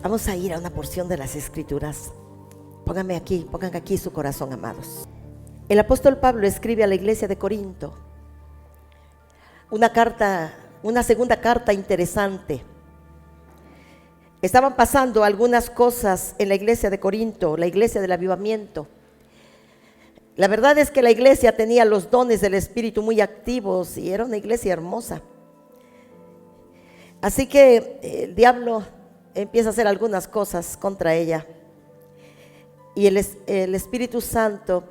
Vamos a ir a una porción de las Escrituras. Pongan aquí su corazón, amados. El apóstol Pablo escribe a la iglesia de Corinto una segunda carta interesante. Estaban pasando algunas cosas en la iglesia de Corinto, la iglesia del avivamiento. La verdad es que la iglesia tenía los dones del Espíritu muy activos y era una iglesia hermosa. Así que el diablo empieza a hacer algunas cosas contra ella. Y el Espíritu Santo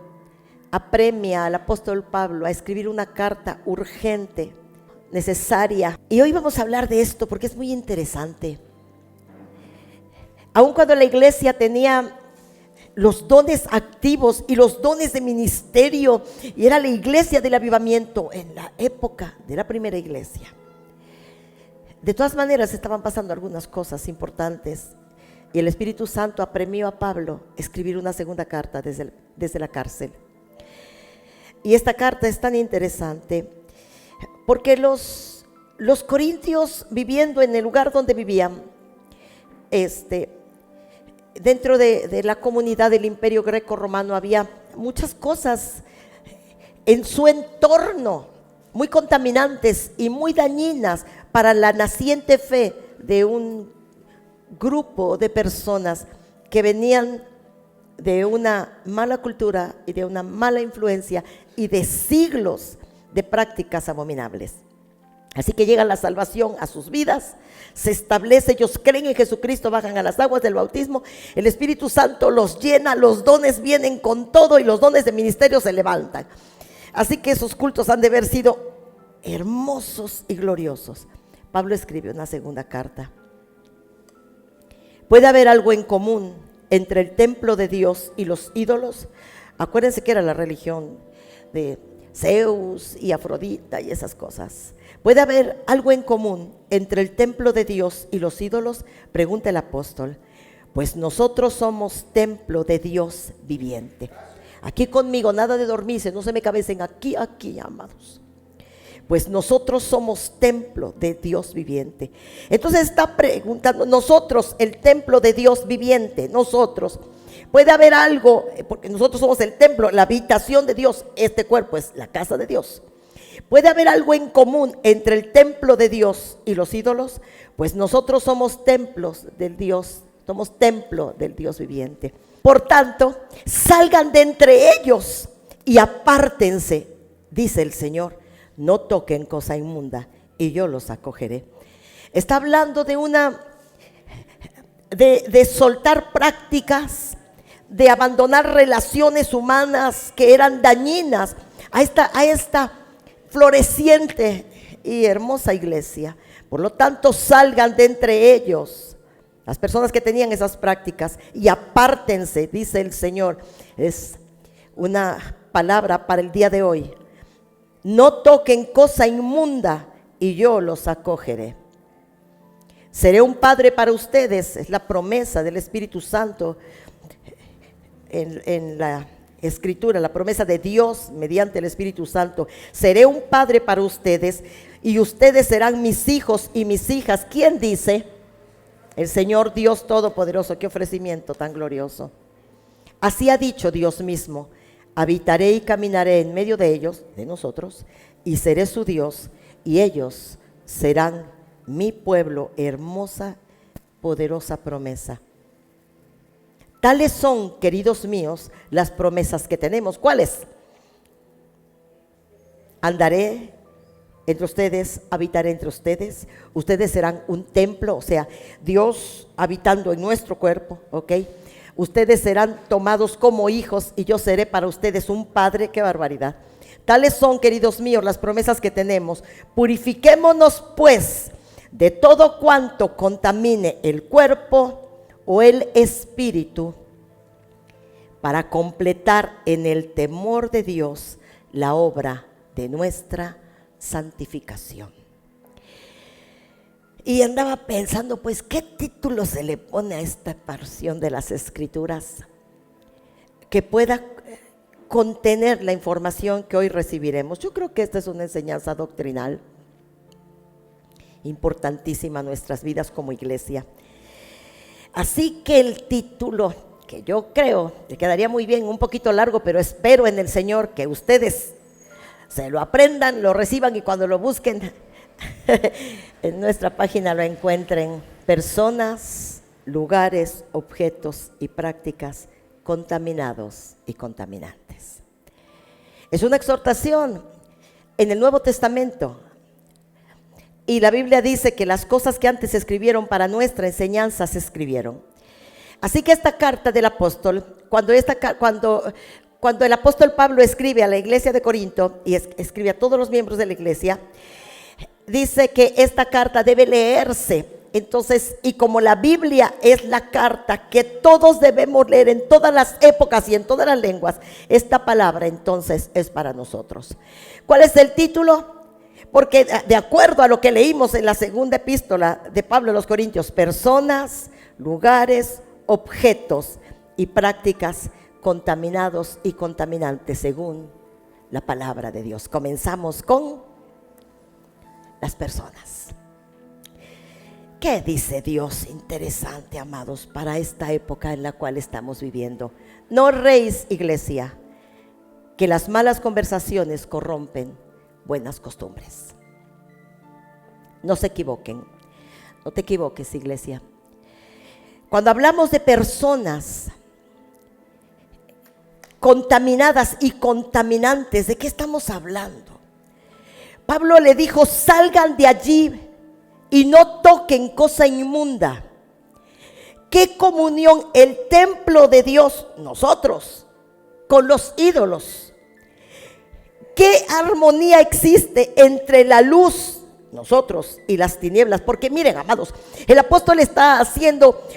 apremia al apóstol Pablo a escribir una carta urgente, necesaria. Y hoy vamos a hablar de esto porque es muy interesante. Aun cuando la iglesia tenía los dones activos y los dones de ministerio, y era la iglesia del avivamiento en la época de la primera iglesia, de todas maneras estaban pasando algunas cosas importantes. Y el Espíritu Santo apremió a Pablo a escribir una segunda carta desde la cárcel. Y esta carta es tan interesante porque los corintios, viviendo en el lugar donde vivían, dentro de la comunidad del imperio greco-romano, había muchas cosas en su entorno muy contaminantes y muy dañinas para la naciente fe de un grupo de personas que venían de una mala cultura y de una mala influencia y de siglos de prácticas abominables. Así que llega la salvación a sus vidas, se establece, ellos creen en Jesucristo, bajan a las aguas del bautismo, el Espíritu Santo los llena, los dones vienen con todo y los dones de ministerio se levantan. Así que esos cultos han de haber sido hermosos y gloriosos. Pablo escribe una segunda carta. ¿Puede haber algo en común entre el templo de Dios y los ídolos? Acuérdense que era la religión de Zeus y Afrodita y esas cosas. ¿Puede haber algo en común entre el templo de Dios y los ídolos? Pregunta el apóstol. Pues nosotros somos templo de Dios viviente. Aquí conmigo, nada de dormirse, no se me cabecen, aquí, amados. Pues nosotros somos templo de Dios viviente. Entonces está preguntando, nosotros, el templo de Dios viviente, nosotros, puede haber algo, porque nosotros somos el templo, la habitación de Dios, este cuerpo es la casa de Dios. ¿Puede haber algo en común entre el templo de Dios y los ídolos? Pues nosotros somos templos del Dios, somos templo del Dios viviente. Por tanto, salgan de entre ellos y apártense, dice el Señor. No toquen cosa inmunda y yo los acogeré. Está hablando de de soltar prácticas, de abandonar relaciones humanas que eran dañinas a esta floreciente y hermosa iglesia. Por lo tanto, salgan de entre ellos, las personas que tenían esas prácticas, y apártense, dice el Señor. Es una palabra para el día de hoy. No toquen cosa inmunda y yo los acogeré. Seré un padre para ustedes, es la promesa del Espíritu Santo en la Escritura, la promesa de Dios mediante el Espíritu Santo. Seré un padre para ustedes y ustedes serán mis hijos y mis hijas. ¿Quién dice? El Señor Dios Todopoderoso. Qué ofrecimiento tan glorioso. Así ha dicho Dios mismo. Habitaré y caminaré en medio de ellos, de nosotros, y seré su Dios, y ellos serán mi pueblo. Hermosa, poderosa promesa. Tales son, queridos míos, las promesas que tenemos. ¿Cuáles? Andaré entre ustedes, habitaré entre ustedes. Ustedes serán un templo, o sea, Dios habitando en nuestro cuerpo, ¿ok? Ustedes serán tomados como hijos y yo seré para ustedes un padre. ¡Qué barbaridad! Tales son, queridos míos, las promesas que tenemos. Purifiquémonos pues de todo cuanto contamine el cuerpo o el espíritu, para completar en el temor de Dios la obra de nuestra santificación. Y andaba pensando, pues, ¿qué título se le pone a esta porción de las Escrituras que pueda contener la información que hoy recibiremos? Yo creo que esta es una enseñanza doctrinal importantísima en nuestras vidas como iglesia. Así que el título, que yo creo que quedaría muy bien, un poquito largo, pero espero en el Señor que ustedes se lo aprendan, lo reciban y cuando lo busquen en nuestra página lo encuentren. Personas, lugares, objetos y prácticas contaminados y contaminantes. Es una exhortación en el Nuevo Testamento. Y la Biblia dice que las cosas que antes se escribieron para nuestra enseñanza se escribieron. Así que esta carta del apóstol, cuando el apóstol Pablo escribe a la iglesia de Corinto y escribe a todos los miembros de la iglesia, dice que esta carta debe leerse. Entonces, y como la Biblia es la carta que todos debemos leer en todas las épocas y en todas las lenguas, esta palabra entonces es para nosotros. ¿Cuál es el título? Porque de acuerdo a lo que leímos en la segunda epístola de Pablo a los Corintios, personas, lugares, objetos y prácticas contaminados y contaminantes según la palabra de Dios. Comenzamos con las personas. ¿Qué dice Dios interesante, amados, para esta época en la cual estamos viviendo? No erréis, iglesia, que las malas conversaciones corrompen buenas costumbres. No se equivoquen, no te equivoques, iglesia. Cuando hablamos de personas contaminadas y contaminantes, ¿de qué estamos hablando? Pablo le dijo: salgan de allí y no toquen cosa inmunda. ¿Qué comunión el templo de Dios, nosotros, con los ídolos? ¿Qué armonía existe entre la luz, nosotros, y las tinieblas? Porque miren, amados, el apóstol está haciendo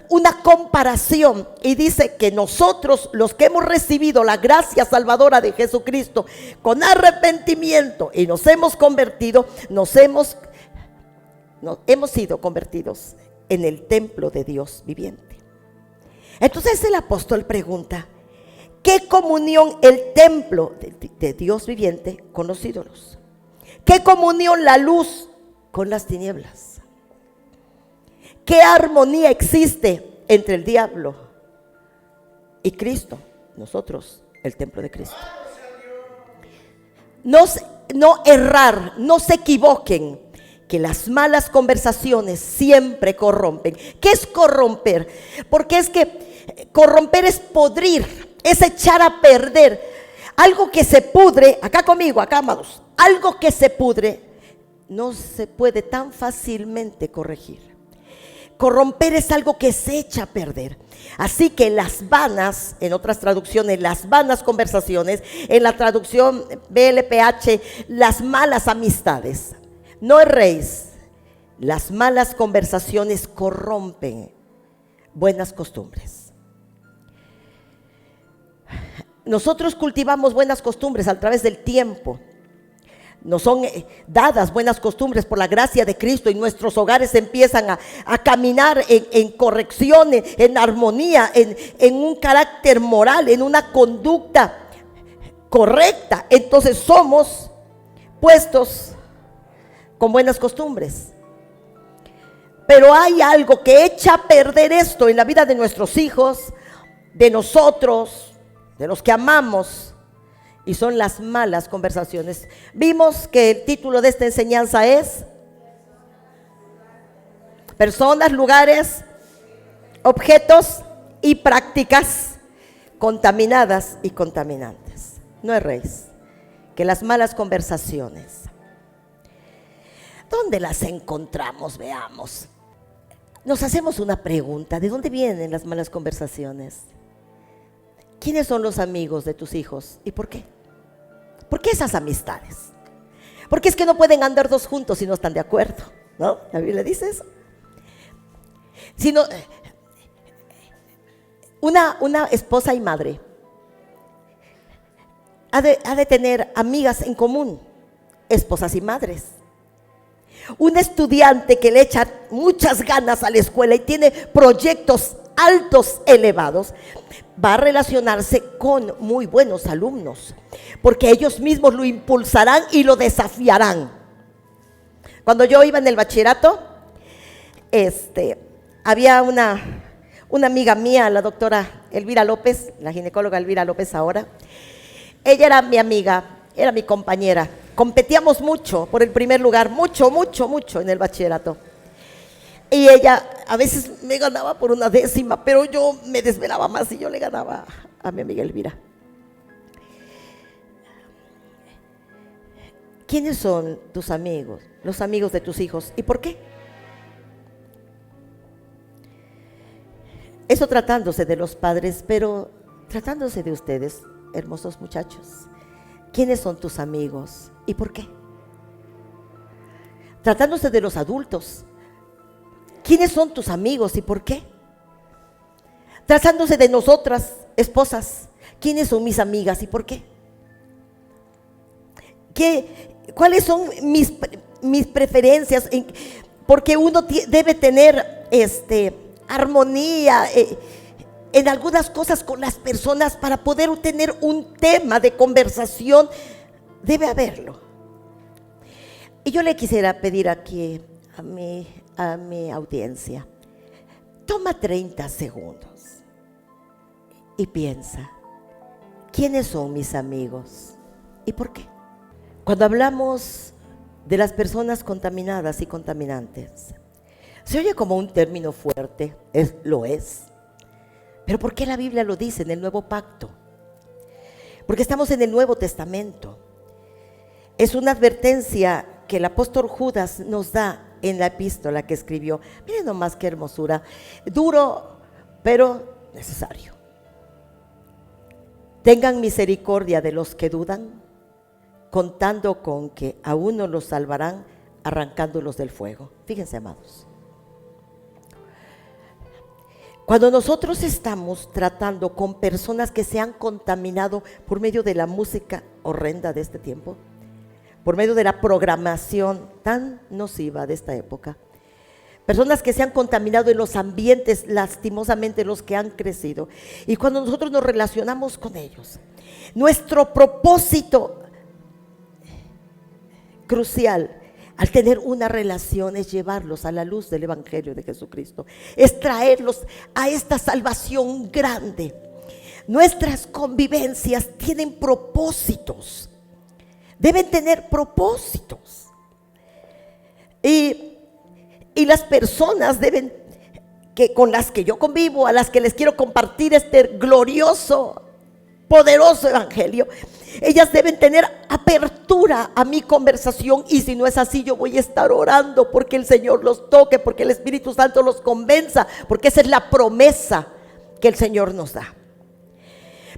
una comparación y dice que nosotros, los que hemos recibido la gracia salvadora de Jesucristo con arrepentimiento y nos hemos convertido, hemos sido convertidos en el templo de Dios viviente. Entonces el apóstol pregunta: ¿qué comunión el templo de Dios viviente con los ídolos? ¿Qué comunión la luz con las tinieblas? ¿Qué armonía existe entre el diablo y Cristo? Nosotros, el templo de Cristo. No errar, no se equivoquen, que las malas conversaciones siempre corrompen. ¿Qué es corromper? Porque es que corromper es podrir, es echar a perder. Algo que se pudre, acá conmigo, acá, amados, algo que se pudre no se puede tan fácilmente corregir. Corromper es algo que se echa a perder. Así que las vanas, en otras traducciones, las vanas conversaciones, en la traducción BLPH, las malas amistades. No erréis, las malas conversaciones corrompen buenas costumbres. Nosotros cultivamos buenas costumbres a través del tiempo. Nos son dadas buenas costumbres por la gracia de Cristo y nuestros hogares empiezan a caminar en corrección, en armonía, en un carácter moral, en una conducta correcta. Entonces somos puestos con buenas costumbres. Pero hay algo que echa a perder esto en la vida de nuestros hijos, de nosotros, de los que amamos, y son las malas conversaciones. Vimos que el título de esta enseñanza es personas, lugares, objetos y prácticas contaminadas y contaminantes. No erréis, que las malas conversaciones, ¿dónde las encontramos? Veamos. Nos hacemos una pregunta: ¿de dónde vienen las malas conversaciones? ¿Quiénes son los amigos de tus hijos y por qué? ¿Por qué esas amistades? Porque es que no pueden andar dos juntos si no están de acuerdo, ¿no? La Biblia dice eso. Sino una esposa y madre ha de tener amigas en común, esposas y madres. Un estudiante que le echa muchas ganas a la escuela y tiene proyectos altos, elevados, va a relacionarse con muy buenos alumnos, porque ellos mismos lo impulsarán y lo desafiarán. Cuando yo iba en el bachillerato, había una amiga mía, la doctora Elvira López, la ginecóloga Elvira López ahora. Ella era mi amiga, era mi compañera. Competíamos mucho por el primer lugar, mucho en el bachillerato. Y ella a veces me ganaba por una décima, pero yo me desvelaba más y yo le ganaba a mi amiga Elvira. ¿Quiénes son tus amigos, los amigos de tus hijos y por qué? Eso tratándose de los padres, pero tratándose de ustedes, hermosos muchachos. ¿Quiénes son tus amigos y por qué? Tratándose de los adultos, ¿quiénes son tus amigos y por qué? Tratándose de nosotras, esposas, ¿quiénes son mis amigas y por qué? ¿Cuáles son mis preferencias? Porque uno debe tener armonía en algunas cosas con las personas para poder tener un tema de conversación. Debe haberlo. Y yo le quisiera pedir aquí a mi audiencia, toma 30 segundos y piensa, ¿quiénes son mis amigos y por qué? Cuando hablamos de las personas contaminadas y contaminantes, se oye como un término fuerte, lo es. Pero ¿por qué la Biblia lo dice en el Nuevo Pacto? Porque estamos en el Nuevo Testamento. Es una advertencia que el apóstol Judas nos da en la epístola que escribió. Miren nomás qué hermosura, duro pero necesario. Tengan misericordia de los que dudan, contando con que a uno los salvarán arrancándolos del fuego. Fíjense, amados, cuando nosotros estamos tratando con personas que se han contaminado por medio de la música horrenda de este tiempo, por medio de la programación tan nociva de esta época, personas que se han contaminado en los ambientes, lastimosamente los que han crecido, y cuando nosotros nos relacionamos con ellos, nuestro propósito crucial al tener una relación es llevarlos a la luz del Evangelio de Jesucristo, es traerlos a esta salvación grande. Nuestras convivencias tienen propósitos, deben tener propósitos, y las personas deben, con las que yo convivo, a las que les quiero compartir este glorioso, poderoso evangelio, ellas deben tener apertura a mi conversación, y si no es así, yo voy a estar orando porque el Señor los toque, porque el Espíritu Santo los convenza, porque esa es la promesa que el Señor nos da.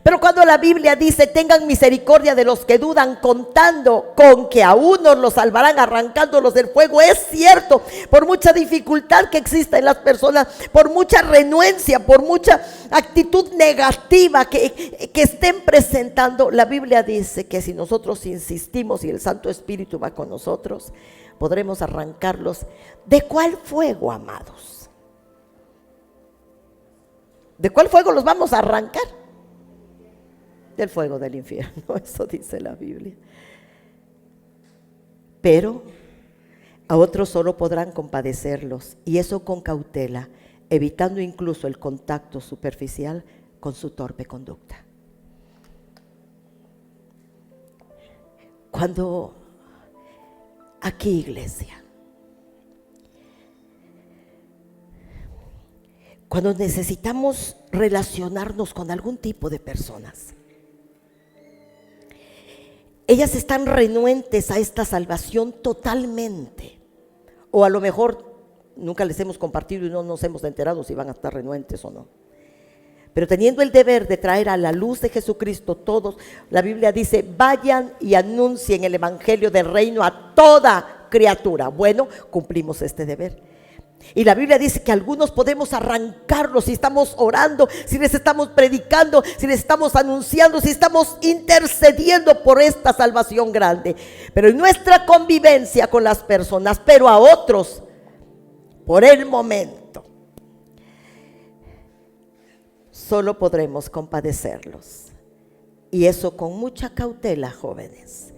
Pero cuando la Biblia dice, tengan misericordia de los que dudan, contando con que a unos los salvarán arrancándolos del fuego, es cierto, por mucha dificultad que exista en las personas, por mucha renuencia, por mucha actitud negativa que estén presentando, la Biblia dice que si nosotros insistimos y el Santo Espíritu va con nosotros, podremos arrancarlos. ¿De cuál fuego, amados? ¿De cuál fuego los vamos a arrancar? Del fuego del infierno, eso dice la Biblia. Pero a otros solo podrán compadecerlos, y eso con cautela, evitando incluso el contacto superficial con su torpe conducta. Cuando aquí, iglesia, cuando necesitamos relacionarnos con algún tipo de personas, ellas están renuentes a esta salvación totalmente, o a lo mejor nunca les hemos compartido y no nos hemos enterado si van a estar renuentes o no, pero teniendo el deber de traer a la luz de Jesucristo todos. La Biblia dice, vayan y anuncien el evangelio del reino a toda criatura. Bueno, cumplimos este deber. Y la Biblia dice que algunos podemos arrancarlos si estamos orando, si les estamos predicando, si les estamos anunciando, si estamos intercediendo por esta salvación grande. Pero en nuestra convivencia con las personas, pero a otros, por el momento, solo podremos compadecerlos. Y eso con mucha cautela, jóvenes,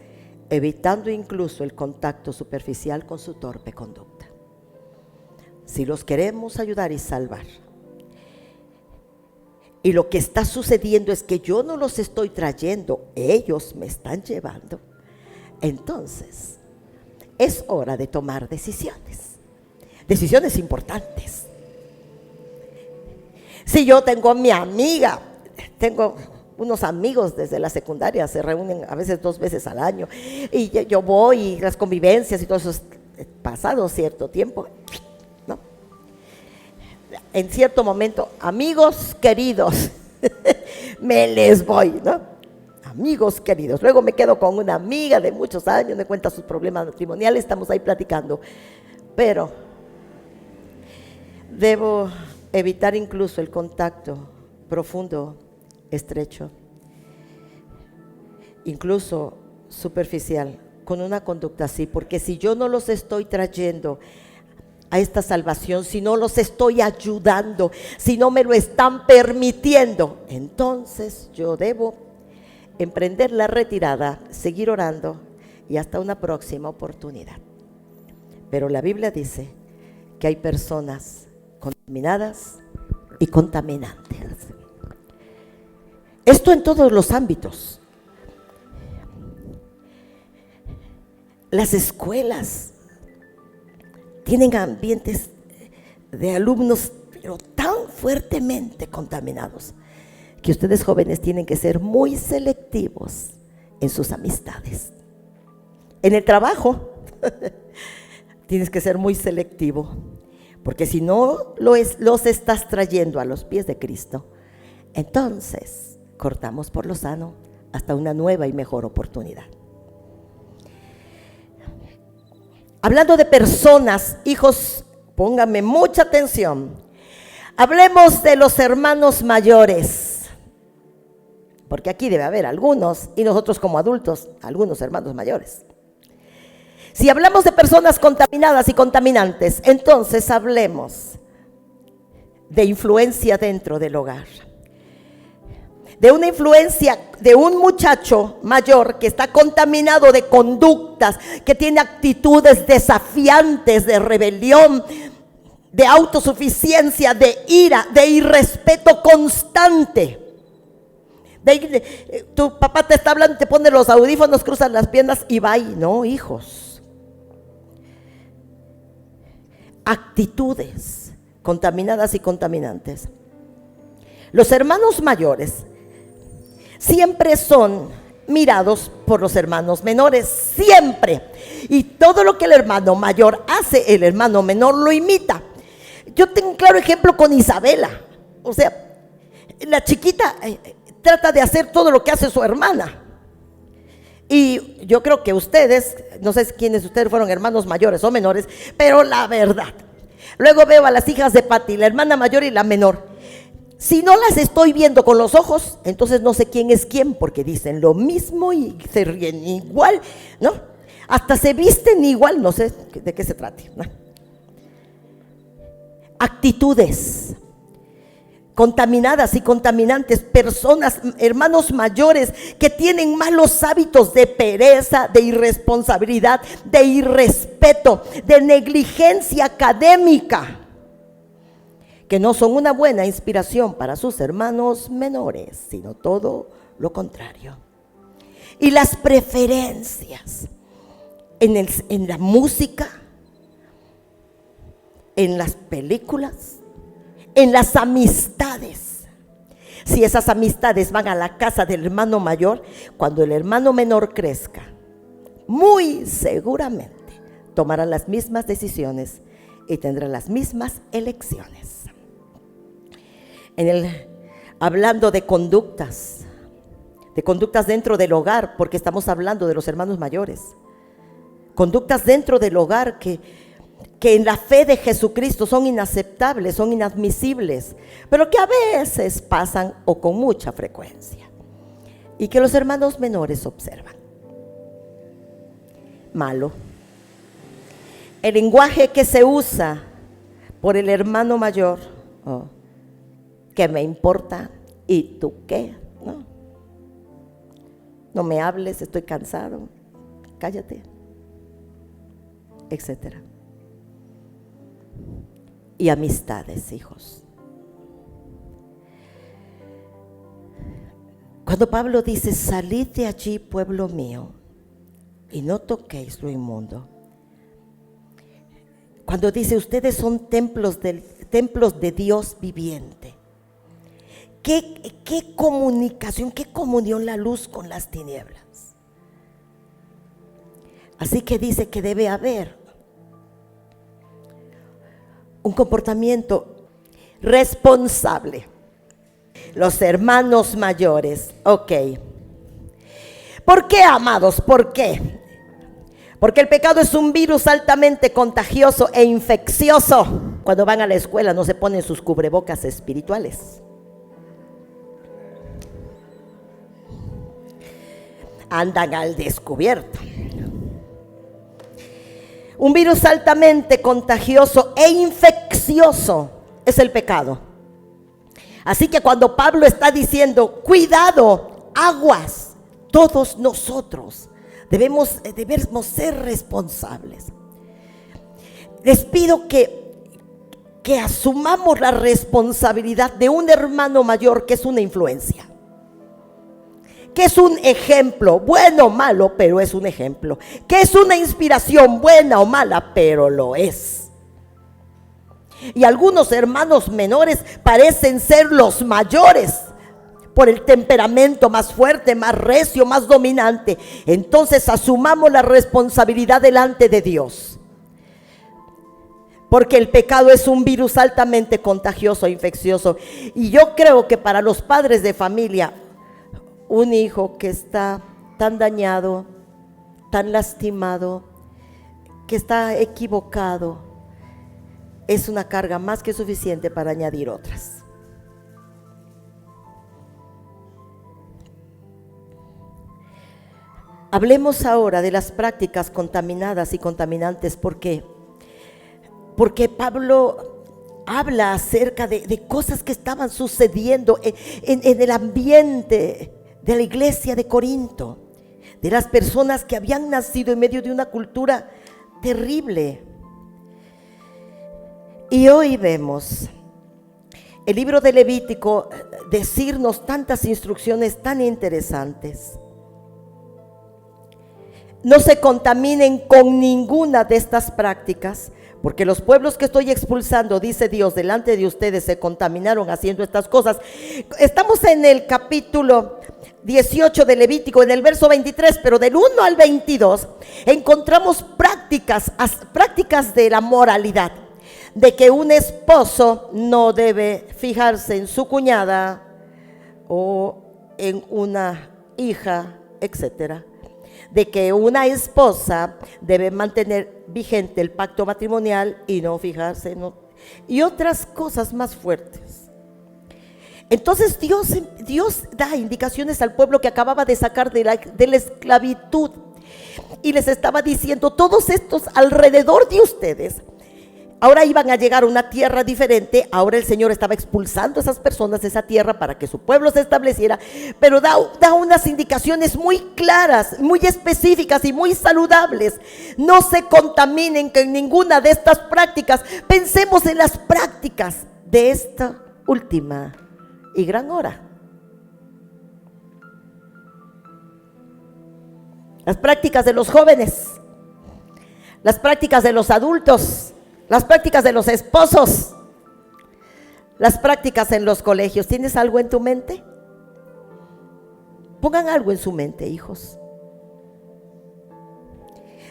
evitando incluso el contacto superficial con su torpe conducta. si los queremos ayudar y salvar, y lo que está sucediendo es que yo no los estoy trayendo, ellos me están llevando, entonces es hora de tomar decisiones importantes. Si yo tengo a mi amiga, tengo unos amigos desde la secundaria, se reúnen a veces 2 veces al año, y yo voy, y las convivencias y todo eso, pasado cierto tiempo, ¿no? En cierto momento, amigos queridos, me les voy, ¿no? Amigos queridos. Luego me quedo con una amiga de muchos años, me cuenta sus problemas matrimoniales, estamos ahí platicando, pero debo evitar incluso el contacto profundo, estrecho, incluso superficial, con una conducta así, porque si yo no los estoy trayendo a esta salvación, si no los estoy ayudando, si no me lo están permitiendo, entonces yo debo emprender la retirada, seguir orando y hasta una próxima oportunidad. Pero la Biblia dice que hay personas contaminadas y contaminantes. Esto en todos los ámbitos. Las escuelas tienen ambientes de alumnos, pero tan fuertemente contaminados, que ustedes jóvenes tienen que ser muy selectivos en sus amistades. En el trabajo, tienes que ser muy selectivo, porque si no los estás trayendo a los pies de Cristo, entonces cortamos por lo sano hasta una nueva y mejor oportunidad. Hablando de personas, hijos, pónganme mucha atención. Hablemos de los hermanos mayores, porque aquí debe haber algunos, y nosotros como adultos, algunos hermanos mayores. Si hablamos de personas contaminadas y contaminantes, entonces hablemos de influencia dentro del hogar. De una influencia de un muchacho mayor que está contaminado de conductas, que tiene actitudes desafiantes, de rebelión, de autosuficiencia, de ira, de irrespeto constante. Tu papá te está hablando, te pone los audífonos, cruzas las piernas y va. No, hijos. Actitudes contaminadas y contaminantes. Los hermanos mayores siempre son mirados por los hermanos menores, siempre. Y todo lo que el hermano mayor hace, el hermano menor lo imita. Yo tengo un claro ejemplo con Isabela. O sea, la chiquita trata de hacer todo lo que hace su hermana. Y yo creo que ustedes, no sé quiénes de ustedes fueron hermanos mayores o menores, pero la verdad, luego veo a las hijas de Pati, la hermana mayor y la menor. Si no las estoy viendo con los ojos, entonces no sé quién es quién, porque dicen lo mismo y se ríen igual, ¿no? Hasta se visten igual, no sé de qué se trate, ¿no? Actitudes contaminadas y contaminantes, personas, hermanos mayores que tienen malos hábitos de pereza, de irresponsabilidad, de irrespeto, de negligencia académica, que no son una buena inspiración para sus hermanos menores, sino todo lo contrario. Y las preferencias en la música, en las películas, en las amistades. Si esas amistades van a la casa del hermano mayor, cuando el hermano menor crezca, muy seguramente tomará las mismas decisiones y tendrá las mismas elecciones. Hablando de conductas dentro del hogar, porque estamos hablando de los hermanos mayores, conductas dentro del hogar que en la fe de Jesucristo son inaceptables, son inadmisibles, pero que a veces pasan o con mucha frecuencia, y que los hermanos menores observan. Malo. El lenguaje que se usa por el hermano mayor, ¿qué me importa? ¿Y tú qué? No me hables, estoy cansado, cállate, etcétera. y amistades, hijos. Cuando Pablo dice, salid de allí, pueblo mío, y no toquéis lo inmundo. Cuando dice, ustedes son templos de Dios viviente. ¿Qué comunicación, qué comunión la luz con las tinieblas? Así que dice que debe haber un comportamiento responsable. Los hermanos mayores, ok. ¿Por qué, amados? ¿Por qué? Porque el pecado es un virus altamente contagioso e infeccioso. Cuando van a la escuela no se ponen sus cubrebocas espirituales. Andan al descubierto. Un virus altamente contagioso e infeccioso es el pecado. Así que cuando Pablo está diciendo, cuidado, aguas, todos nosotros debemos ser responsables. Les pido que asumamos la responsabilidad de un hermano mayor que es una influencia, que es un ejemplo, bueno o malo, pero es un ejemplo, que es una inspiración, buena o mala, pero lo es. Y algunos hermanos menores parecen ser los mayores por el temperamento más fuerte, más recio, más dominante. Entonces asumamos la responsabilidad delante de Dios, porque el pecado es un virus altamente contagioso e infeccioso. Y yo creo que para los padres de familia, un hijo que está tan dañado, tan lastimado, que está equivocado, es una carga más que suficiente para añadir otras. Hablemos ahora de las prácticas contaminadas y contaminantes. ¿Por qué? Porque Pablo habla acerca de cosas que estaban sucediendo en el ambiente de la iglesia de Corinto, de las personas que habían nacido en medio de una cultura terrible. Y hoy vemos el libro de Levítico decirnos tantas instrucciones tan interesantes. No se contaminen con ninguna de estas prácticas, porque los pueblos que estoy expulsando, dice Dios, delante de ustedes se contaminaron haciendo estas cosas. Estamos en el capítulo 18 de Levítico, en el verso 23, pero del 1 al 22 encontramos prácticas de la moralidad, de que un esposo no debe fijarse en su cuñada o en una hija, etcétera. De que una esposa debe mantener vigente el pacto matrimonial y no fijarse en y otras cosas más fuertes. Entonces Dios da indicaciones al pueblo que acababa de sacar de la esclavitud, y les estaba diciendo, todos estos alrededor de ustedes ahora iban a llegar a una tierra diferente. Ahora el Señor estaba expulsando a esas personas de esa tierra para que su pueblo se estableciera, pero da unas indicaciones muy claras, muy específicas y muy saludables. No se contaminen con ninguna de estas prácticas. Pensemos en las prácticas de esta última y gran hora. Las prácticas de los jóvenes, las prácticas de los adultos, las prácticas de los esposos, las prácticas en los colegios. ¿Tienes algo en tu mente? Pongan algo en su mente, hijos.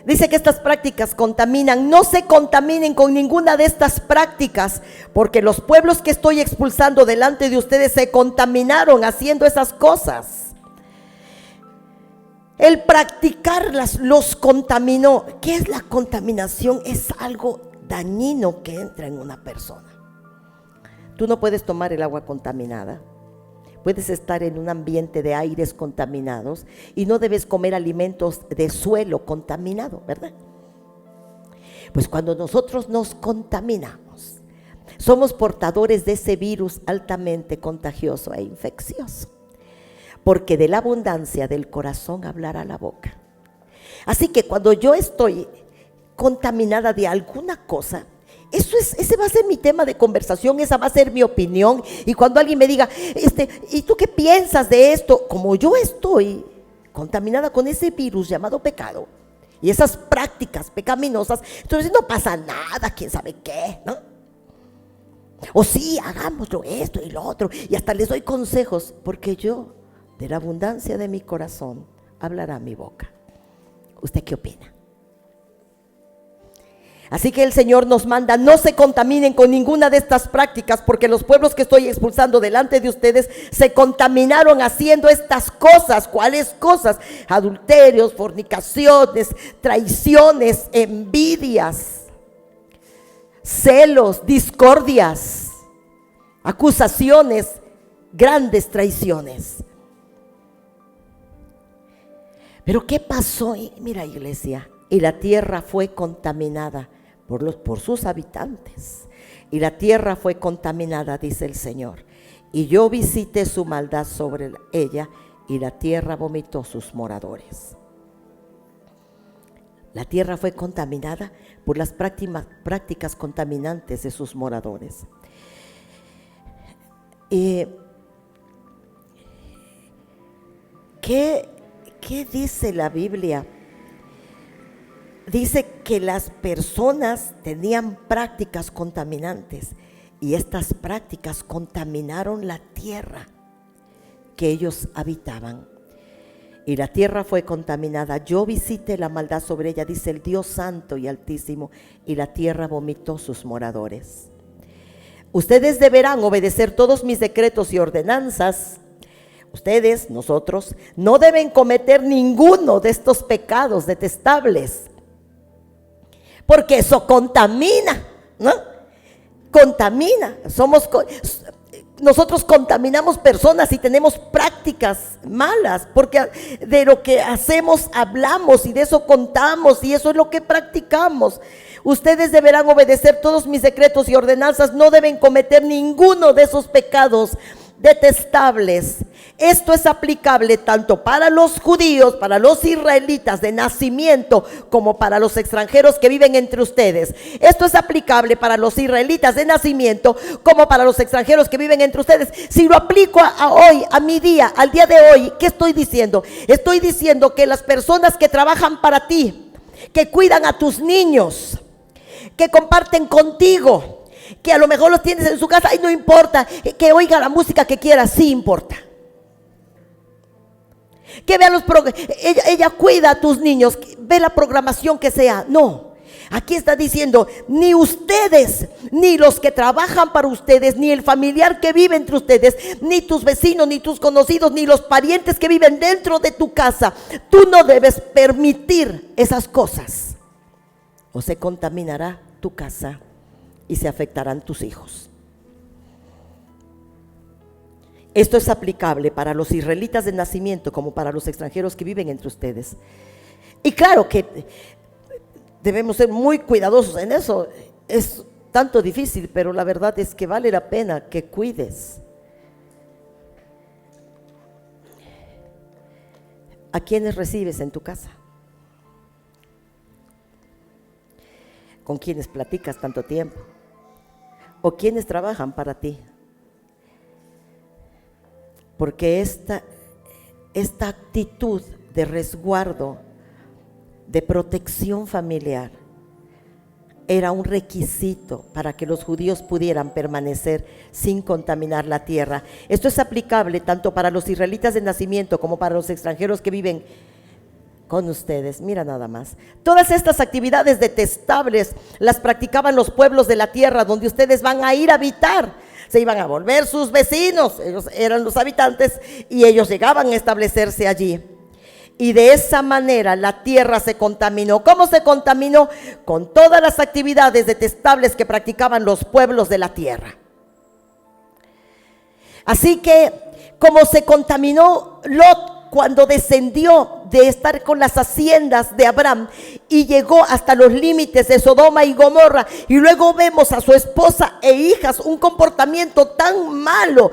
Dice que estas prácticas contaminan. No se contaminen con ninguna de estas prácticas, porque los pueblos que estoy expulsando delante de ustedes se contaminaron haciendo esas cosas. El practicarlas los contaminó. ¿Qué es la contaminación? Es algo dañino que entra en una persona. Tú no puedes tomar el agua contaminada. Puedes estar en un ambiente de aires contaminados y no debes comer alimentos de suelo contaminado, ¿verdad? Pues cuando nosotros nos contaminamos, somos portadores de ese virus altamente contagioso e infeccioso, porque de la abundancia del corazón hablará la boca. Así que cuando yo estoy contaminada de alguna cosa, Ese va a ser mi tema de conversación, esa va a ser mi opinión. Y cuando alguien me diga, ¿y tú qué piensas de esto? Como yo estoy contaminada con ese virus llamado pecado y esas prácticas pecaminosas, entonces no pasa nada, quién sabe qué, ¿no? O sí, hagámoslo esto y lo otro, y hasta les doy consejos, porque yo, de la abundancia de mi corazón, hablará mi boca. ¿Usted qué opina? Así que el Señor nos manda, no se contaminen con ninguna de estas prácticas, porque los pueblos que estoy expulsando delante de ustedes se contaminaron haciendo estas cosas. ¿Cuáles cosas? Adulterios, fornicaciones, traiciones, envidias, celos, discordias, acusaciones, grandes traiciones. Pero ¿qué pasó? Mira, iglesia, y la tierra fue contaminada por sus habitantes. Y la tierra fue contaminada, dice el Señor. Y yo visité su maldad sobre ella, y la tierra vomitó sus moradores. La tierra fue contaminada por las prácticas contaminantes de sus moradores. ¿Qué dice la Biblia? Dice que las personas tenían prácticas contaminantes y estas prácticas contaminaron la tierra que ellos habitaban. Y la tierra fue contaminada. Yo visité la maldad sobre ella, dice el Dios Santo y Altísimo, y la tierra vomitó sus moradores. Ustedes deberán obedecer todos mis decretos y ordenanzas. Ustedes, nosotros, no deben cometer ninguno de estos pecados detestables, porque eso contamina, ¿no? Contamina. Nosotros contaminamos personas y tenemos prácticas malas, porque de lo que hacemos hablamos y de eso contamos y eso es lo que practicamos. Ustedes deberán obedecer todos mis decretos y ordenanzas, no deben cometer ninguno de esos pecados detestables. Esto es aplicable tanto para los judíos, para los israelitas de nacimiento, como para los extranjeros que viven entre ustedes. Esto es aplicable para los israelitas de nacimiento, como para los extranjeros que viven entre ustedes. Si lo aplico hoy, a mi día, al día de hoy, ¿qué estoy diciendo? Estoy diciendo que las personas que trabajan para ti, que cuidan a tus niños, que comparten contigo, que a lo mejor los tienes en su casa y no importa, que oiga la música que quiera, sí importa. Que vea ella cuida a tus niños, ve la programación que sea. No, aquí está diciendo, ni ustedes, ni los que trabajan para ustedes, ni el familiar que vive entre ustedes, ni tus vecinos, ni tus conocidos, ni los parientes que viven dentro de tu casa, tú no debes permitir esas cosas, o se contaminará tu casa y se afectarán tus hijos. Esto es aplicable para los israelitas de nacimiento como para los extranjeros que viven entre ustedes. Y claro que debemos ser muy cuidadosos en eso. Es tanto difícil, pero la verdad es que vale la pena que cuides. ¿A quiénes recibes en tu casa? ¿Con quiénes platicas tanto tiempo? ¿O quiénes trabajan para ti? Porque esta actitud de resguardo, de protección familiar, era un requisito para que los judíos pudieran permanecer sin contaminar la tierra. Esto es aplicable tanto para los israelitas de nacimiento como para los extranjeros que viven con ustedes. Mira nada más. Todas estas actividades detestables las practicaban los pueblos de la tierra donde ustedes van a ir a habitar. Se iban a volver sus vecinos, ellos eran los habitantes y ellos llegaban a establecerse allí. Y de esa manera la tierra se contaminó. ¿Cómo se contaminó? Con todas las actividades detestables que practicaban los pueblos de la tierra. Así que, como se contaminó Lot cuando descendió de estar con las haciendas de Abraham y llegó hasta los límites de Sodoma y Gomorra, y luego vemos a su esposa e hijas un comportamiento tan malo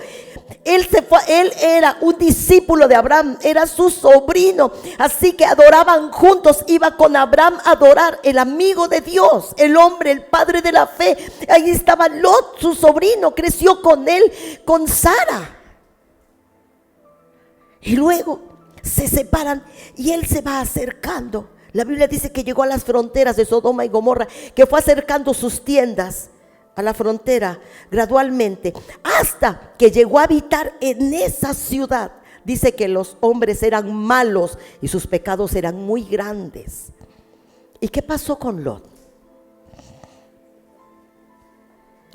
Él era un discípulo de Abraham, era su sobrino, así que adoraban juntos. Iba con Abraham a adorar, el amigo de Dios, el hombre, el padre de la fe. Ahí estaba Lot, su sobrino, creció con él, con Sara. Y luego se separan y él se va acercando. La Biblia dice que llegó a las fronteras de Sodoma y Gomorra, que fue acercando sus tiendas a la frontera gradualmente, hasta que llegó a habitar en esa ciudad. Dice que los hombres eran malos y sus pecados eran muy grandes. ¿Y qué pasó con Lot?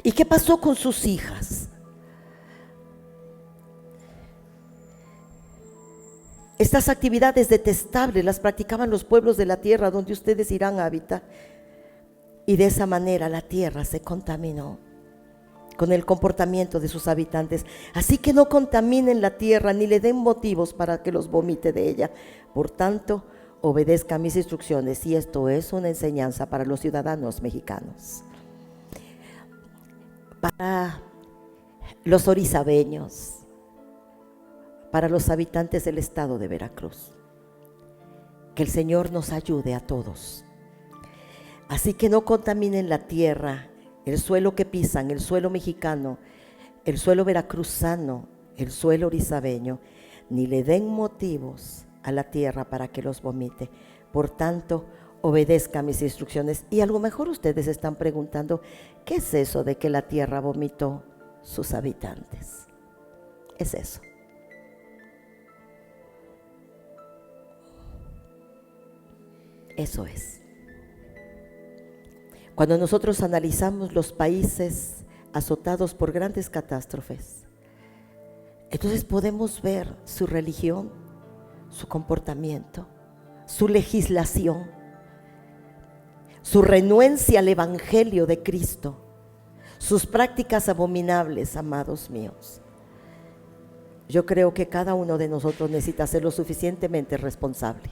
¿Y qué pasó con sus hijas? Estas actividades detestables las practicaban los pueblos de la tierra donde ustedes irán a habitar. Y de esa manera la tierra se contaminó con el comportamiento de sus habitantes. Así que no contaminen la tierra ni le den motivos para que los vomite de ella. Por tanto, obedezcan mis instrucciones. Y esto es una enseñanza para los ciudadanos mexicanos. Para los orizabeños, para los habitantes del estado de Veracruz. Que el Señor nos ayude a todos. Así que no contaminen la tierra, el suelo que pisan, el suelo mexicano, el suelo veracruzano, el suelo orizabeño, ni le den motivos a la tierra para que los vomite. Por tanto, obedezca mis instrucciones. Y a lo mejor ustedes están preguntando, ¿qué es eso de que la tierra vomitó sus habitantes? Es eso. Eso es. Cuando nosotros analizamos los países azotados por grandes catástrofes, entonces podemos ver su religión, su comportamiento, su legislación, su renuencia al Evangelio de Cristo, sus prácticas abominables, amados míos. Yo creo que cada uno de nosotros necesita ser lo suficientemente responsable.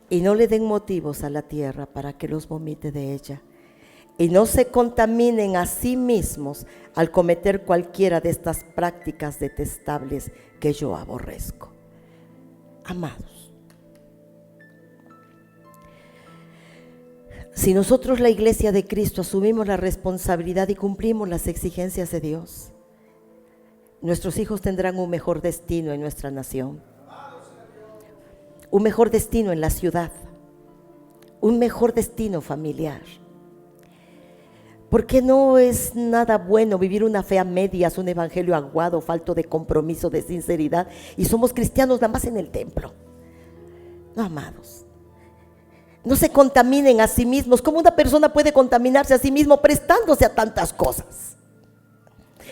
Y no le den motivos a la tierra para que los vomite de ella. Y no se contaminen a sí mismos al cometer cualquiera de estas prácticas detestables que yo aborrezco. Amados, si nosotros, la Iglesia de Cristo, asumimos la responsabilidad y cumplimos las exigencias de Dios, nuestros hijos tendrán un mejor destino en nuestra nación, un mejor destino en la ciudad, un mejor destino familiar. Porque no es nada bueno vivir una fe a medias, un evangelio aguado, falto de compromiso, de sinceridad, y somos cristianos nada más en el templo. No, amados, no se contaminen a sí mismos. ¿Cómo una persona puede contaminarse a sí mismo prestándose a tantas cosas?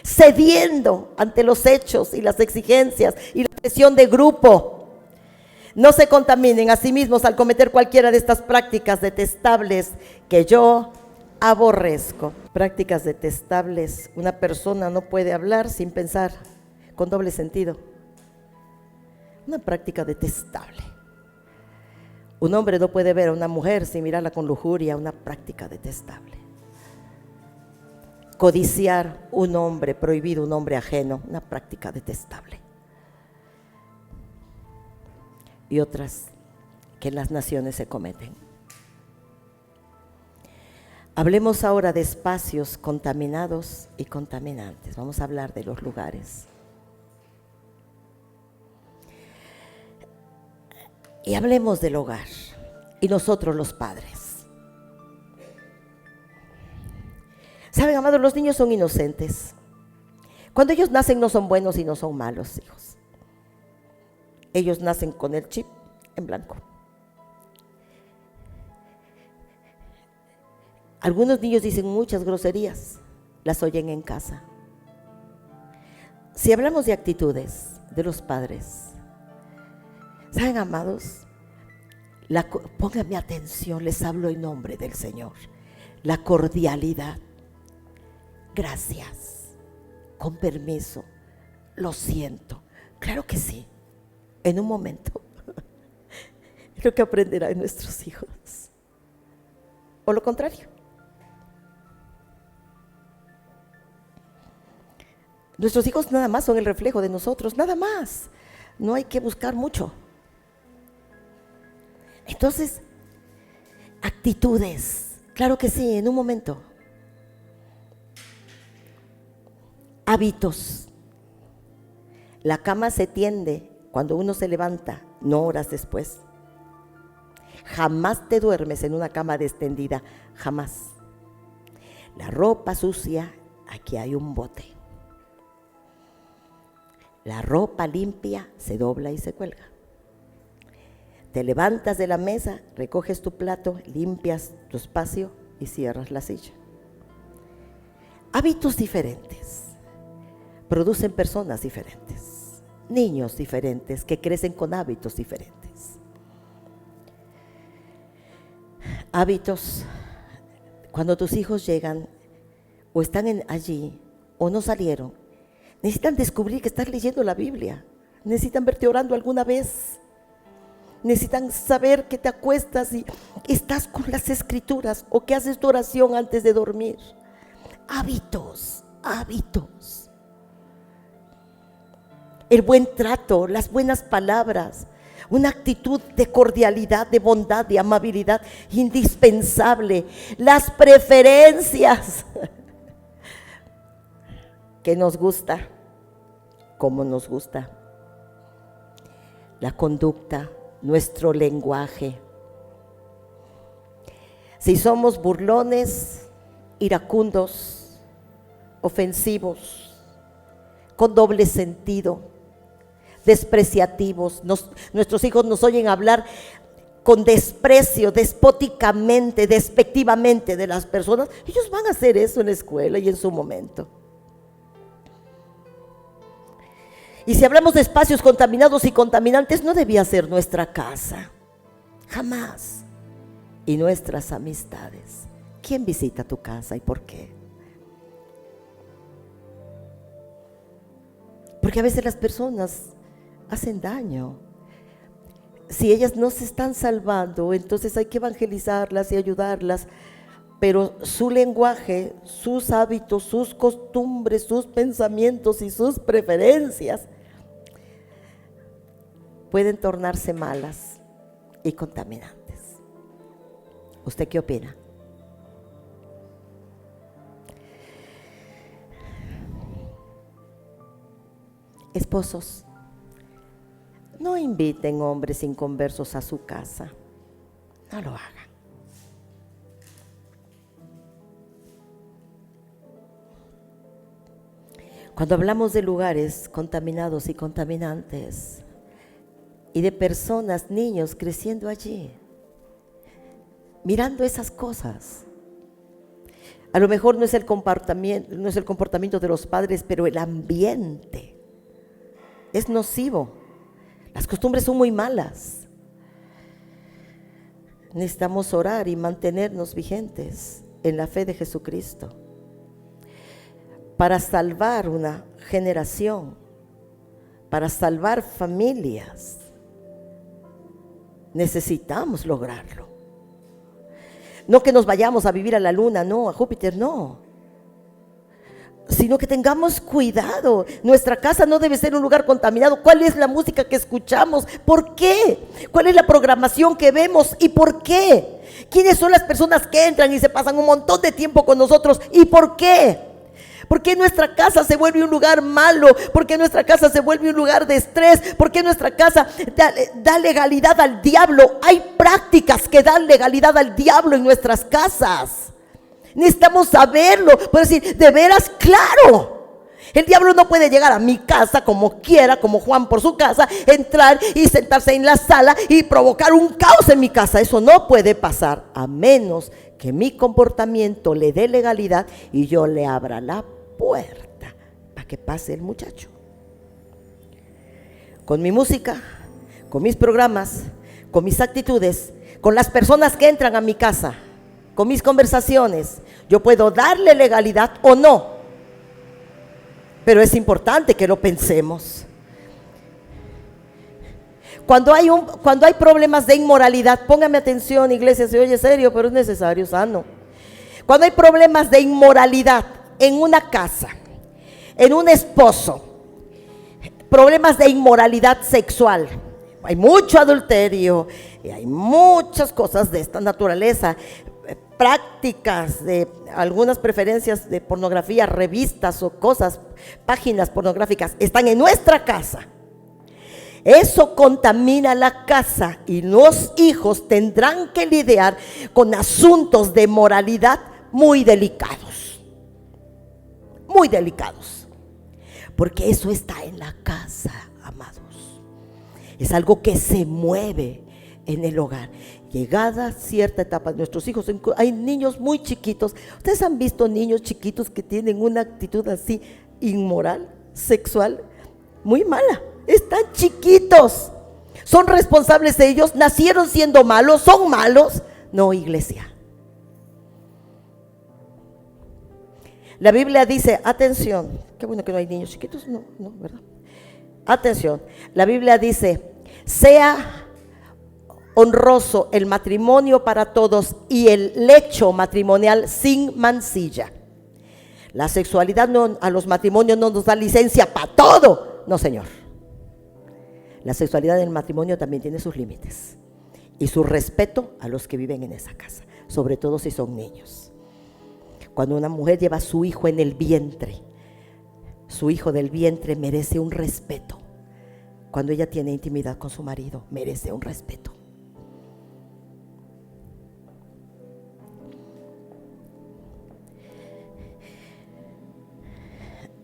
Cediendo ante los hechos y las exigencias y la presión de grupo. No se contaminen a sí mismos al cometer cualquiera de estas prácticas detestables que yo aborrezco. Prácticas detestables. Una persona no puede hablar sin pensar, con doble sentido. Una práctica detestable. Un hombre no puede ver a una mujer sin mirarla con lujuria, una práctica detestable. Codiciar un hombre, prohibido un hombre ajeno, una práctica detestable. Y otras que en las naciones se cometen. Hablemos ahora de espacios contaminados y contaminantes. Vamos a hablar de los lugares. Y hablemos del hogar y nosotros los padres. Saben, amados, los niños son inocentes. Cuando ellos nacen no son buenos y no son malos hijos. Ellos nacen con el chip en blanco. Algunos niños dicen muchas groserías, las oyen en casa. Si hablamos de actitudes de los padres, ¿saben, amados? Pónganme atención, les hablo en nombre del Señor. La cordialidad. Gracias. Con permiso. Lo siento. Claro que sí. En un momento. Creo que aprenderán nuestros hijos. O lo contrario. Nuestros hijos nada más son el reflejo de nosotros, nada más. No hay que buscar mucho. Entonces, actitudes, claro que sí, en un momento. Hábitos. La cama se tiende cuando uno se levanta, no horas después. Jamás te duermes en una cama extendida, jamás. La ropa sucia, aquí hay un bote. La ropa limpia se dobla y se cuelga. Te levantas de la mesa, recoges tu plato, limpias tu espacio y cierras la silla. Hábitos diferentes producen personas diferentes, niños diferentes que crecen con hábitos diferentes. Hábitos, cuando tus hijos llegan o están allí o no salieron, necesitan descubrir que estás leyendo la Biblia, necesitan verte orando alguna vez, necesitan saber que te acuestas y estás con las escrituras o que haces tu oración antes de dormir. Hábitos, hábitos. El buen trato, las buenas palabras, una actitud de cordialidad, de bondad, de amabilidad, indispensable. Las preferencias que nos gusta, como nos gusta. La conducta, nuestro lenguaje. Si somos burlones, iracundos, ofensivos, con doble sentido, despreciativos, nuestros hijos nos oyen hablar con desprecio, despóticamente, despectivamente de las personas, ellos van a hacer eso en la escuela y en su momento. Y si hablamos de espacios contaminados y contaminantes, no debía ser nuestra casa, jamás. Y nuestras amistades. ¿Quién visita tu casa y por qué? Porque a veces las personas hacen daño. Si ellas no se están salvando, entonces hay que evangelizarlas y ayudarlas. Pero su lenguaje, sus hábitos, sus costumbres, sus pensamientos y sus preferencias pueden tornarse malas y contaminantes. ¿Usted qué opina? Esposos, no inviten hombres inconversos a su casa. No lo hagan. Cuando hablamos de lugares contaminados y contaminantes y de personas, niños creciendo allí, mirando esas cosas, a lo mejor no es el comportamiento de los padres, pero el ambiente es nocivo. Las costumbres son muy malas. Necesitamos orar y mantenernos vigentes en la fe de Jesucristo para salvar una generación, para salvar familias. Necesitamos lograrlo. No que nos vayamos a vivir a la luna, no, a Júpiter, no. Sino que tengamos cuidado. Nuestra casa no debe ser un lugar contaminado. ¿Cuál es la música que escuchamos? ¿Por qué? ¿Cuál es la programación que vemos? ¿Y por qué? ¿Quiénes son las personas que entran y se pasan un montón de tiempo con nosotros? ¿Y por qué? ¿Por qué nuestra casa se vuelve un lugar malo? ¿Por qué nuestra casa se vuelve un lugar de estrés? ¿Por qué nuestra casa da legalidad al diablo? Hay prácticas que dan legalidad al diablo en nuestras casas. Necesitamos saberlo. Puedo decir, de veras, claro. El diablo no puede llegar a mi casa como quiera, como Juan por su casa, entrar y sentarse en la sala y provocar un caos en mi casa. Eso no puede pasar, a menos que mi comportamiento le dé legalidad y yo le abra la puerta para que pase el muchacho. Con mi música, con mis programas, con mis actitudes, con las personas que entran a mi casa, con mis conversaciones, yo puedo darle legalidad o no, pero es importante que lo pensemos. Cuando hay problemas de inmoralidad, póngame atención, iglesia, se oye serio, pero es necesario, sano. Cuando hay problemas de inmoralidad en una casa, en un esposo, problemas de inmoralidad sexual, hay mucho adulterio y hay muchas cosas de esta naturaleza, prácticas de algunas preferencias de pornografía, revistas o cosas, páginas pornográficas, están en nuestra casa. Eso contamina la casa y los hijos tendrán que lidiar con asuntos de moralidad muy delicados, porque eso está en la casa, amados. Es algo que se mueve en el hogar. Llegada cierta etapa de nuestros hijos, hay niños muy chiquitos. Ustedes han visto niños chiquitos que tienen una actitud así inmoral, sexual, muy mala. Están chiquitos, son responsables de ellos, nacieron siendo malos, son malos. No, iglesia. La Biblia dice, atención, qué bueno que no hay niños chiquitos, no, ¿verdad? Atención, la Biblia dice, sea honroso el matrimonio para todos y el lecho matrimonial sin mancilla. La sexualidad a los matrimonios no nos da licencia para todo, no, señor. La sexualidad del matrimonio también tiene sus límites y su respeto a los que viven en esa casa, sobre todo si son niños. Cuando una mujer lleva a su hijo en el vientre, su hijo del vientre merece un respeto. Cuando ella tiene intimidad con su marido, merece un respeto.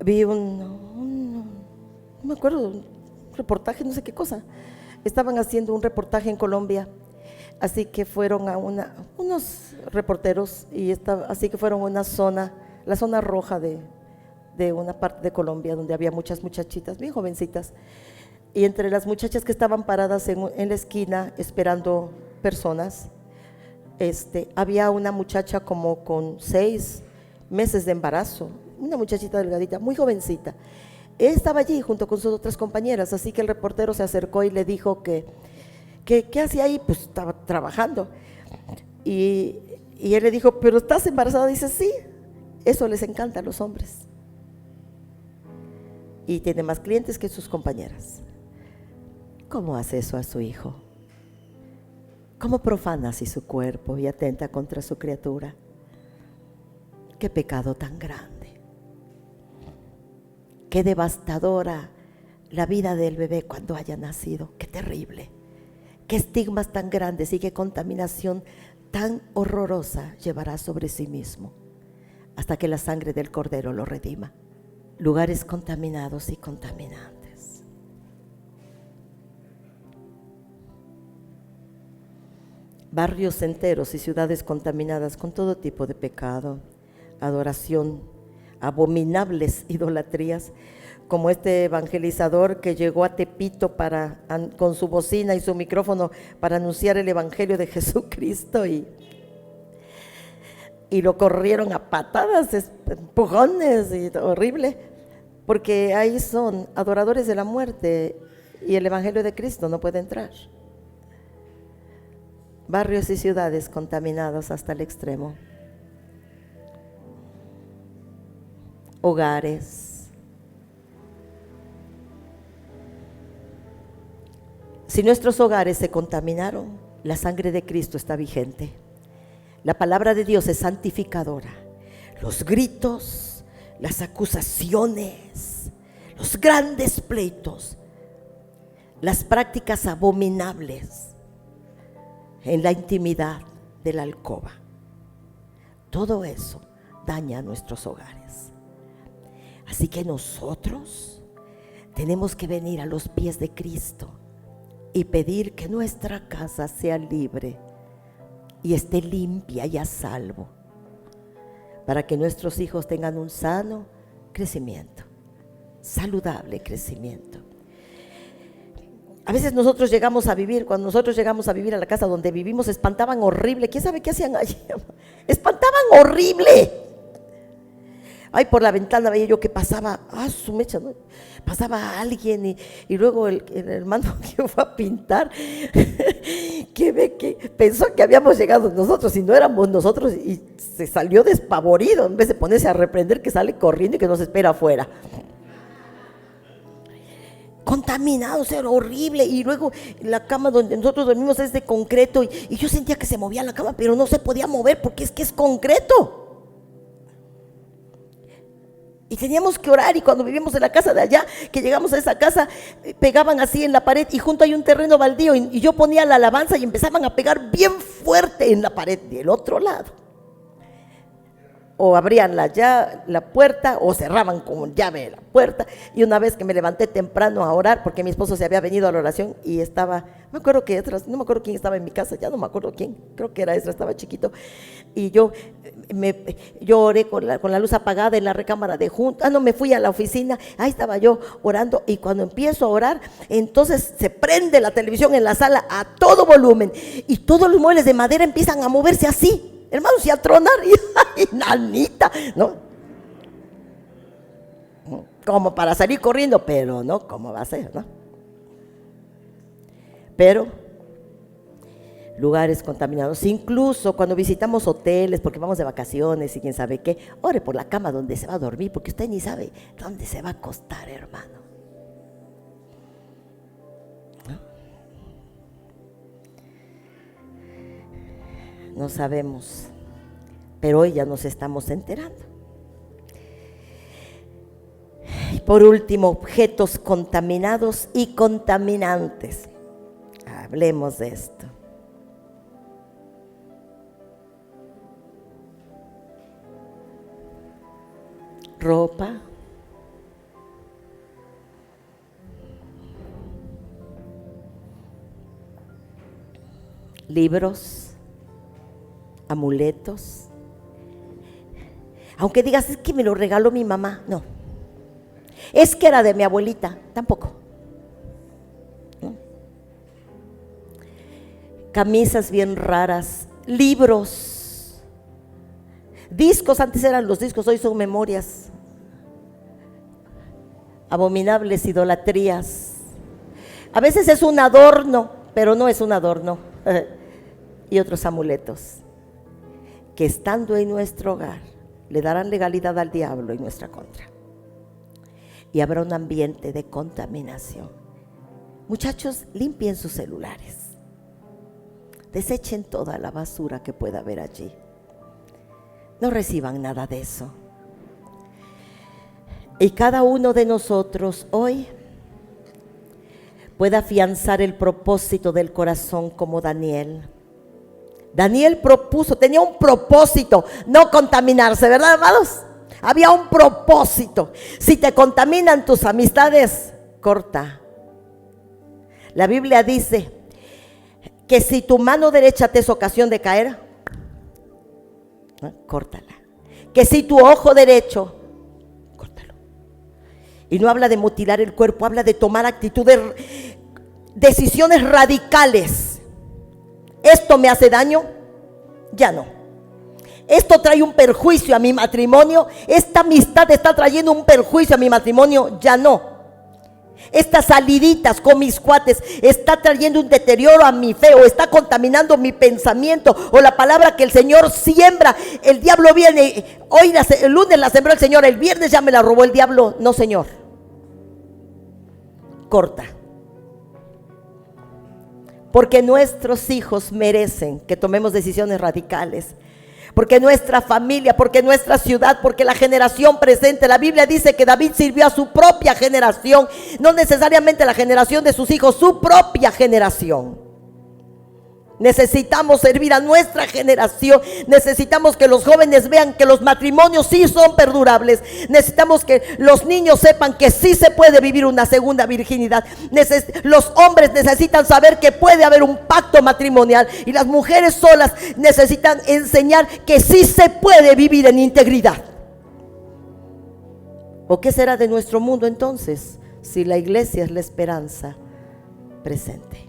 Vi no me acuerdo, un reportaje, no sé qué cosa. Estaban haciendo un reportaje en Colombia, así que fueron a unos reporteros así que fueron a una zona, la zona roja de una parte de Colombia donde había muchas muchachitas bien jovencitas, y entre las muchachas que estaban paradas en la esquina esperando personas, había una muchacha como con 6 meses de embarazo, una muchachita delgadita, muy jovencita. Él estaba allí junto con sus otras compañeras, así que el reportero se acercó y le dijo que ¿qué hacía ahí? Pues estaba trabajando. Y él le dijo, ¿pero estás embarazada? Dice, sí, eso les encanta a los hombres. Y tiene más clientes que sus compañeras. ¿Cómo hace eso a su hijo? ¿Cómo profana así su cuerpo y atenta contra su criatura? Qué pecado tan grande. Qué devastadora la vida del bebé cuando haya nacido. Qué terrible. Qué estigmas tan grandes y qué contaminación tan horrorosa llevará sobre sí mismo hasta que la sangre del Cordero lo redima. Lugares contaminados y contaminantes. Barrios enteros y ciudades contaminadas con todo tipo de pecado, adoración, abominables idolatrías, como este evangelizador que llegó a Tepito con su bocina y su micrófono para anunciar el evangelio de Jesucristo, y lo corrieron a patadas, empujones, y horrible, porque ahí son adoradores de la muerte y el evangelio de Cristo no puede entrar. Barrios y ciudades contaminados hasta el extremo. Hogares. Si nuestros hogares se contaminaron, la sangre de Cristo está vigente. La palabra de Dios es santificadora. Los gritos, las acusaciones, los grandes pleitos, las prácticas abominables en la intimidad de la alcoba, todo eso daña a nuestros hogares. Así que nosotros tenemos que venir a los pies de Cristo y pedir que nuestra casa sea libre y esté limpia y a salvo, para que nuestros hijos tengan un sano crecimiento, saludable crecimiento. A veces cuando nosotros llegamos a vivir a la casa donde vivimos, espantaban horrible. ¿Quién sabe qué hacían allí? Espantaban horrible. Ay, por la ventana veía yo que pasaba, su mecha, ¿no? Pasaba alguien y luego el hermano que fue a pintar, que pensó que habíamos llegado nosotros y no éramos nosotros y se salió despavorido, en vez de ponerse a reprender, que sale corriendo y que nos espera afuera. Contaminados, era horrible. Y luego la cama donde nosotros dormimos es de concreto y yo sentía que se movía la cama, pero no se podía mover porque es que es concreto. Y teníamos que orar, y cuando vivíamos en la casa de allá, que llegamos a esa casa, pegaban así en la pared y junto hay un terreno baldío y yo ponía la alabanza y empezaban a pegar bien fuerte en la pared del otro lado. O abrían la puerta o cerraban con llave la puerta. Y una vez que me levanté temprano a orar, porque mi esposo se había venido a la oración y estaba, me acuerdo que Esdras, no me acuerdo quién estaba en mi casa, ya no me acuerdo quién, creo que era Esdras, estaba chiquito. Y yo oré con la luz apagada en la recámara de junto. No, me fui a la oficina, ahí estaba yo orando, y cuando empiezo a orar, entonces se prende la televisión en la sala a todo volumen y todos los muebles de madera empiezan a moverse así, hermanos, y a tronar, y nanita, ¿no? Como para salir corriendo, pero no, ¿cómo va a ser, no? Pero lugares contaminados, incluso cuando visitamos hoteles, porque vamos de vacaciones y quién sabe qué, ore por la cama donde se va a dormir, porque usted ni sabe dónde se va a acostar, hermano. No sabemos, pero hoy ya nos estamos enterando. Y por último, objetos contaminados y contaminantes. Hablemos de esto. Ropa, libros, amuletos. Aunque digas, es que me lo regaló mi mamá, no. Es que era de mi abuelita, tampoco. ¿No? Camisas bien raras, libros, discos, antes eran los discos, hoy son memorias. Abominables idolatrías. A veces es un adorno, pero no es un adorno. Y otros amuletos que estando en nuestro hogar le darán legalidad al diablo en nuestra contra. Y habrá un ambiente de contaminación. Muchachos, limpien sus celulares. Desechen toda la basura que pueda haber allí. No reciban nada de eso. Y cada uno de nosotros hoy puede afianzar el propósito del corazón como Daniel. Daniel tenía un propósito, no contaminarse, ¿verdad, hermanos? Había un propósito. Si te contaminan tus amistades, corta. La Biblia dice que si tu mano derecha te es ocasión de caer, córtala. Que si tu ojo derecho, córtalo. Y no habla de mutilar el cuerpo, habla de tomar actitudes, decisiones radicales. ¿Esto me hace daño? Ya no. ¿Esto trae un perjuicio a mi matrimonio? ¿Esta amistad está trayendo un perjuicio a mi matrimonio? Ya no. Estas saliditas con mis cuates está trayendo un deterioro a mi fe, o está contaminando mi pensamiento, o la palabra que el Señor siembra. El diablo viene, hoy el lunes la sembró el Señor, el viernes ya me la robó el diablo. No, Señor. Corta. Porque nuestros hijos merecen que tomemos decisiones radicales. Porque nuestra familia, porque nuestra ciudad, porque la generación presente. La Biblia dice que David sirvió a su propia generación, no necesariamente la generación de sus hijos, su propia generación. Necesitamos servir a nuestra generación. Necesitamos que los jóvenes vean que los matrimonios sí son perdurables. Necesitamos que los niños sepan que sí se puede vivir una segunda virginidad. Los hombres necesitan saber que puede haber un pacto matrimonial, y las mujeres solas necesitan enseñar que sí se puede vivir en integridad. ¿O qué será de nuestro mundo entonces si la iglesia es la esperanza presente?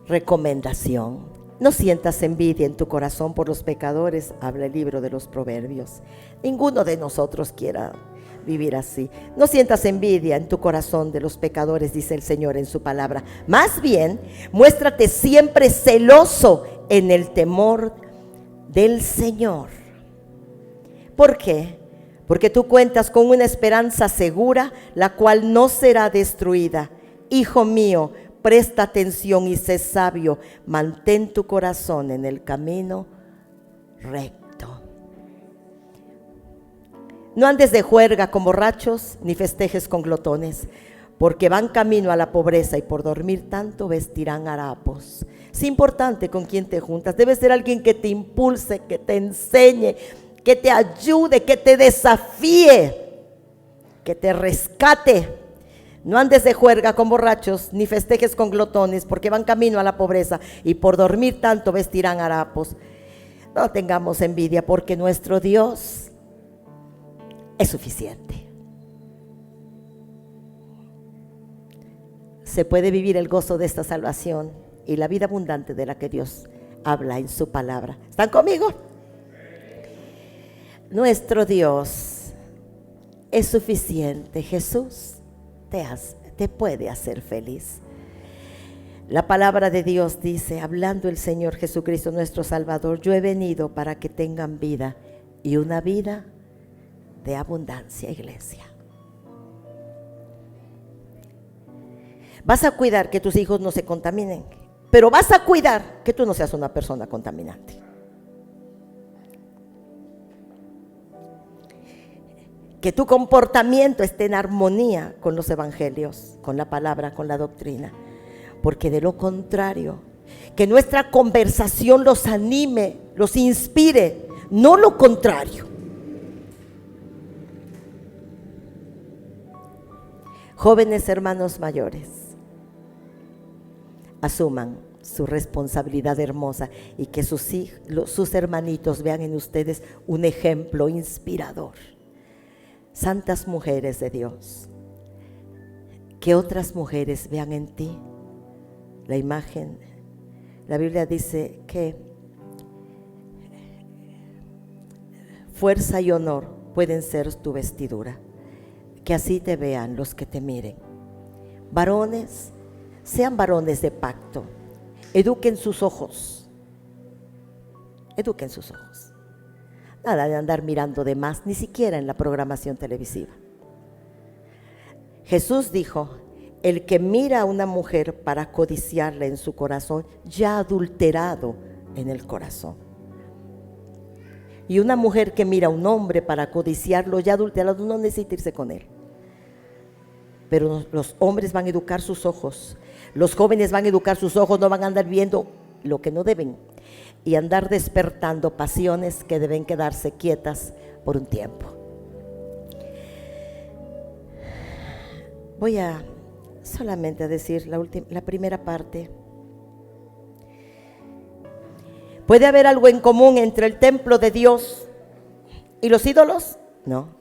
Recomendación: No sientas envidia en tu corazón por los pecadores, habla el libro de los Proverbios. Ninguno de nosotros quiera vivir así. No sientas envidia en tu corazón de los pecadores, dice el Señor en su palabra. Más bien, muéstrate siempre celoso en el temor del Señor. ¿Por qué? Porque tú cuentas con una esperanza segura, la cual no será destruida. Hijo mío, presta atención y sé sabio, mantén tu corazón en el camino recto. No andes de juerga con borrachos, ni festejes con glotones, porque van camino a la pobreza y por dormir tanto vestirán harapos. Es importante con quién te juntas, debe ser alguien que te impulse, que te enseñe, que te ayude, que te desafíe, que te rescate. No andes de juerga con borrachos, ni festejes con glotones, porque van camino a la pobreza y por dormir tanto vestirán harapos. No tengamos envidia, porque nuestro Dios es suficiente. Se puede vivir el gozo de esta salvación y la vida abundante de la que Dios habla en su palabra. ¿Están conmigo? Nuestro Dios es suficiente. Jesús te puede hacer feliz. La palabra de Dios dice, hablando el Señor Jesucristo nuestro Salvador: yo he venido para que tengan vida y una vida de abundancia, iglesia. Vas a cuidar que tus hijos no se contaminen, pero vas a cuidar que tú no seas una persona contaminante. Que tu comportamiento esté en armonía con los evangelios, con la palabra, con la doctrina. Porque de lo contrario, que nuestra conversación los anime, los inspire, no lo contrario. Jóvenes hermanos mayores, asuman su responsabilidad hermosa y que sus hermanitos vean en ustedes un ejemplo inspirador. Santas mujeres de Dios, que otras mujeres vean en ti la imagen. La Biblia dice que fuerza y honor pueden ser tu vestidura. Que así te vean los que te miren. Varones, sean varones de pacto. Eduquen sus ojos. Eduquen sus ojos. Nada de andar mirando de más, ni siquiera en la programación televisiva. Jesús dijo: el que mira a una mujer para codiciarla en su corazón, ya ha adulterado en el corazón. Y una mujer que mira a un hombre para codiciarlo, ya ha adulterado, no necesita irse con él. Pero los hombres van a educar sus ojos, los jóvenes van a educar sus ojos, no van a andar viendo lo que no deben y andar despertando pasiones que deben quedarse quietas por un tiempo. Voy a solamente a decir la primera parte. ¿Puede haber algo en común entre el templo de Dios y los ídolos? No.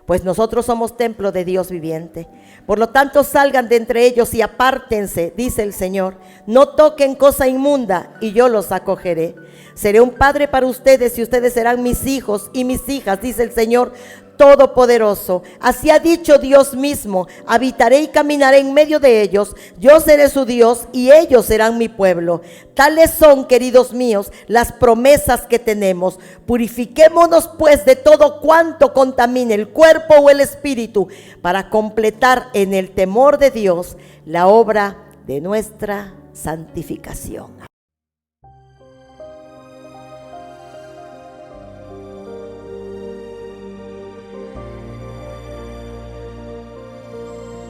Pues nosotros somos templo de Dios viviente. Por lo tanto, salgan de entre ellos y apártense, dice el Señor. No toquen cosa inmunda y yo los acogeré. Seré un padre para ustedes y ustedes serán mis hijos y mis hijas, dice el Señor Todopoderoso. Así ha dicho Dios mismo: habitaré y caminaré en medio de ellos, yo seré su Dios y ellos serán mi pueblo. Tales son, queridos míos, las promesas que tenemos. Purifiquémonos pues de todo cuanto contamine el cuerpo o el espíritu, para completar en el temor de Dios la obra de nuestra santificación.